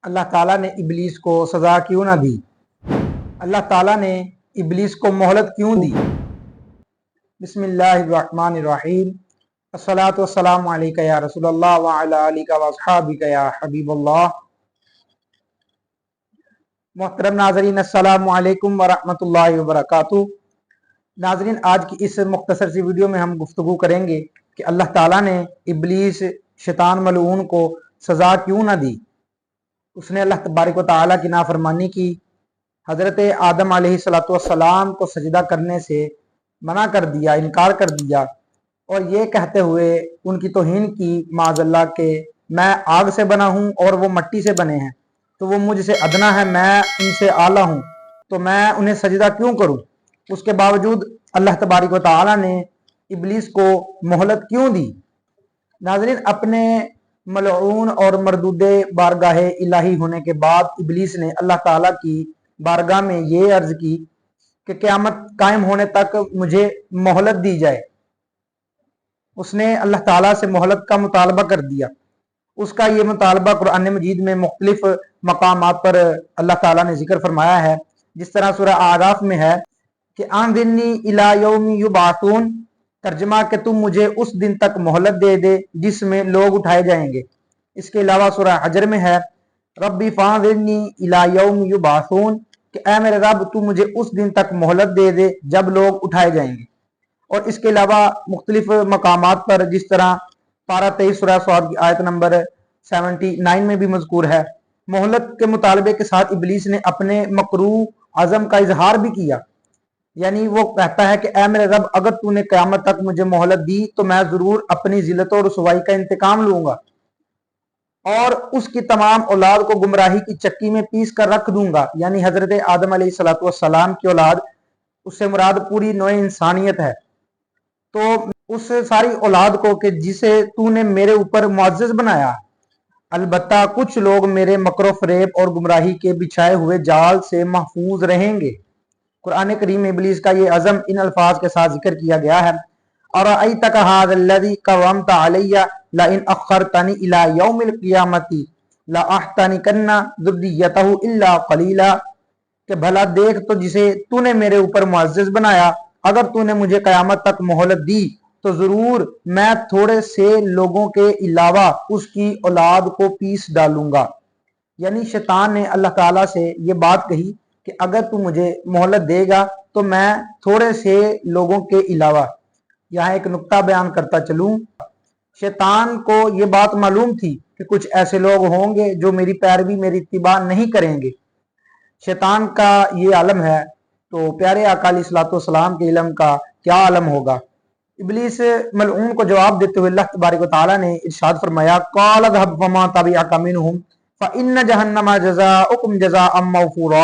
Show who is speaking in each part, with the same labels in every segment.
Speaker 1: अल्लाह ताला ने इबलीस को सज़ा क्यों ना दी? अल्लाह ताला ने इबलीस को मोहलत क्यों दी? बिस्मिल्लाहिर्रहमानिर्रहीम। अस्सलातु वस्सलामु अलैका या रसूलल्लाह व अला आलिका व अस्हाबिका या हबीबल्लाह। मोहतरम नाज़रीन, अस्सलामु अलैकुम व रहमतुल्लाहि व बरकातुहू। नाज़रीन, आज की इस मुख्तसर सी वीडियो में हम गुफ्तगू करेंगे कि अल्लाह ताला ने इबलीस शैतान मलऊन को सज़ा क्यों ना दी। उसने अल्लाह तबारक व तआला की नाफरमानी की, हज़रत आदम अलैहिस्सलाम को सजदा करने से मना कर दिया, इनकार कर दिया और ये कहते हुए उनकी तौहीन की माज़अल्लाह के मैं आग से बना हूँ और वो मट्टी से बने हैं, तो वो मुझसे अदना है, मैं उनसे आला हूँ, तो मैं उन्हें सजदा क्यों करूँ। उसके बावजूद अल्लाह तबारक व तआला ने इबलीस को मोहलत क्यों दी। नाज़रीन, अपने मलऊन और मरदूदे बारगाहे इलाही होने के बाद इबलीस ने अल्लाह ताला की बारगाह में ये अर्ज की कि क़यामत कायम होने तक मुझे मोहलत दी जाए। उसने अल्लाह ताला से मोहलत का मुतालबा कर दिया। उसका ये मुतालबा कुरान मजीद में मुख्तलिफ मकामात पर अल्लाह ताला ने जिक्र फरमाया है। जिस तरह सूरह आराफ में है कि आंज़िरनी इला यौमि युबासून, तर्जमा कि तुम मुझे उस दिन तक मोहलत दे दे जिसमें लोग उठाए जाएंगे। इसके अलावा सूरह हजर में है रब्बी फ़ांज़िरनी इला यौमि युबासून, कि ऐ मेरे रब तू मुझे उस दिन तक मोहलत दे दे जब लोग उठाए जाएंगे। और इसके अलावा मुख्तलिफ मकामात पर जिस तरह पारा 23 सूरह स्वाद की आयत नंबर 79 में भी मज़कूर है। मोहलत के मुतालबे के साथ इबलीस ने अपने मकरू अज़म का इजहार भी किया, यानी वो कहता है कि ऐ मेरे रब अगर तूने क़यामत तक मुझे मोहलत दी तो मैं ज़रूर अपनी ज़िल्लत और रुसवाई का इंतकाम लूँगा और उसकी तमाम औलाद को गुमराही की चक्की में पीस कर रख दूंगा। यानी हज़रत आदम अलैहिस्सलाम की औलाद, उससे मुराद पूरी नौ इंसानियत है। तो उस सारी औलाद को कि जिसे तूने मेरे ऊपर मुअज़्ज़ज़ बनाया, अलबत्ता कुछ लोग मेरे मकरो फरेब और गुमराही के बिछाए हुए जाल से महफूज रहेंगे। कुरान करीम में इबलीस का ये अज़म इन अल्फाज के साथ जिक्र किया गया है, अरअयतक हाज़ल्लज़ी कव्वमत अलैया लइन अख़्खरतनी इला यौमिल क़ियामति लअहतनिकन्ना ज़ुर्रियतहु इल्ला क़लीला, कि भला देख तो जिसे तूने मेरे ऊपर मुअज़्ज़ज़ बनाया, अगर तूने मुझे क़यामत तक मोहलत दी तो ज़रूर मैं थोड़े से लोगों के अलावा उसकी औलाद को पीस डालूंगा। यानी शैतान ने अल्लाह ताला से ये बात कही कि अगर तू मुझे मोहलत देगा तो मैं थोड़े से लोगों के अलावा, यहाँ एक नुक्ता बयान करता चलूं, शैतान को ये बात मालूम थी कि कुछ ऐसे लोग होंगे जो मेरी पैरवी, मेरी इत्तिबा नहीं करेंगे। शैतान का ये आलम है, तो प्यारे आका अलैहिस्सलाम के इल्म का क्या आलम होगा। इबलीस मलऊन को जवाब देते हुए अल्लाह तबारक व तआला ने इरशाद फरमाया क़ाल अज़हब फमा तबिअका मिनहुम फ़इन्न जहन्नम जज़ाउकुम जज़ाअम मग़फ़ूरा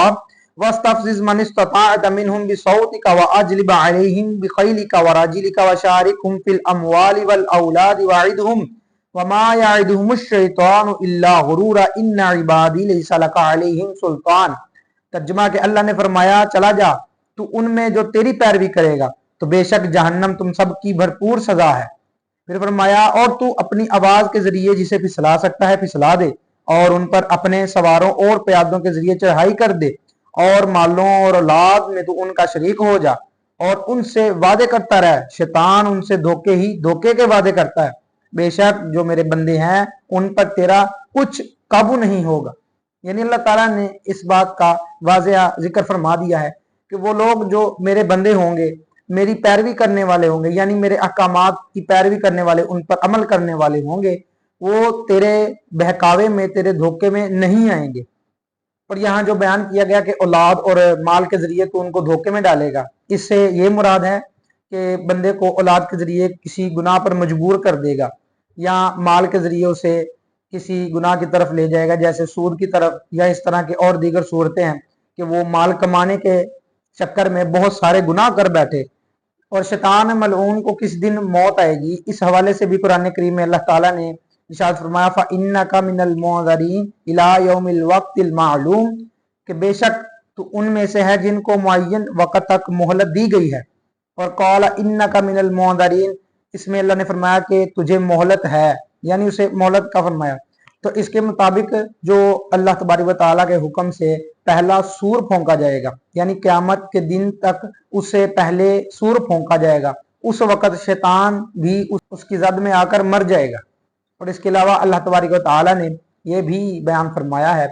Speaker 1: वस्तफ़ज़िज़ मन इस्तताअत मिनहुम बिसौतिका व अजलिब अलैहिम बिख़ैलिका व रजिलिका व शारिकहुम फ़िल अमवालि वल औलादि वअइदहुम वमा यअइदुहुमुश शैतानु इल्ला गुरूरा इन्ना इबादी लैसा लका अलैहिम सुल्तान। तर्जुमा के अल्लाह ने फरमाया चला जा, तू उनमें जो तेरी पैरवी करेगा तो बेशक जहन्नम तुम सब की भरपूर सजा है। फिर फरमाया और तू अपनी आवाज के जरिए जिसे फिसला सकता है फिसला दे और उन पर अपने सवारों और प्यादों के जरिए चढ़ाई कर दे और मालों और औलाद में तू उनका शरीक हो जा और उनसे वादे करता रहे। शैतान उनसे धोखे के वादे करता है। बेशक जो मेरे बंदे हैं उन पर तेरा कुछ काबू नहीं होगा। यानी अल्लाह ताला ने इस बात का वाज़ेह जिक्र फरमा दिया है कि वो लोग जो मेरे बंदे होंगे, मेरी पैरवी करने वाले होंगे, यानी मेरे अहकामात की पैरवी करने वाले, उन पर अमल करने वाले होंगे, वो तेरे बहकावे में, तेरे धोखे में नहीं आएंगे। और यहाँ जो बयान किया गया कि औलाद और माल के जरिए तो उनको धोखे में डालेगा, इससे ये मुराद है कि बंदे को औलाद के जरिए किसी गुनाह पर मजबूर कर देगा या माल के जरिए उसे किसी गुनाह की तरफ ले जाएगा, जैसे सूद की तरफ, या इस तरह की और दीगर सूरतें हैं कि वो माल कमाने के चक्कर में बहुत सारे गुनाह कर बैठे और शैतान मलऊन को किस दिन मौत आएगी। इस हवाले से भी कुरान करीम में अल्लाह ताला ने इरशाद फरमाया फ़इन्नका मिनल मुअज़्ज़रीन इला यौमिल वक़्तिल मालूम, कि बेशक तू उनमें से है जिनको मुअय्यन वक़्त तक मोहलत दी गई है। और क़ाल इन्नका मिनल मुअज़्ज़रीन, इसमें अल्लाह ने फरमाया कि तुझे मोहलत है, यानी उसे मोहलत का फरमाया। تو اس کے مطابق جو اللہ تبارک و تعالیٰ کے حکم سے پہلا سور پھونکا جائے گا، یعنی قیامت کے دن تک اس سے پہلے سور پھونکا جائے گا، اس وقت شیطان بھی اس کی زد میں آ کر مر جائے گا۔ اور اس کے علاوہ اللہ تبارک و تعالیٰ نے یہ بھی بیان فرمایا ہے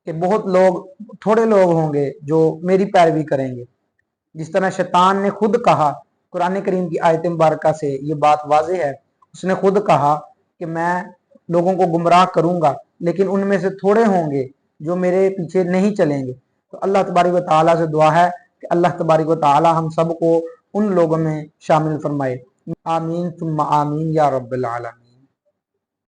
Speaker 1: کہ بہت لوگ، تھوڑے لوگ ہوں گے جو میری پیروی کریں گے، جس طرح شیطان نے خود کہا، قرآن کریم کی آیت مبارکہ سے یہ بات واضح ہے، اس نے خود کہا کہ میں لوگوں کو گمراہ کروں گا، لیکن ان میں سے تھوڑے ہوں گے جو میرے پیچھے نہیں چلیں گے۔ تو اللہ تبارک و تعالیٰ سے دعا ہے کہ اللہ تبارک و تعالیٰ ہم سب کو ان لوگوں میں شامل فرمائے۔ آمین ثم آمین یا رب العالمین۔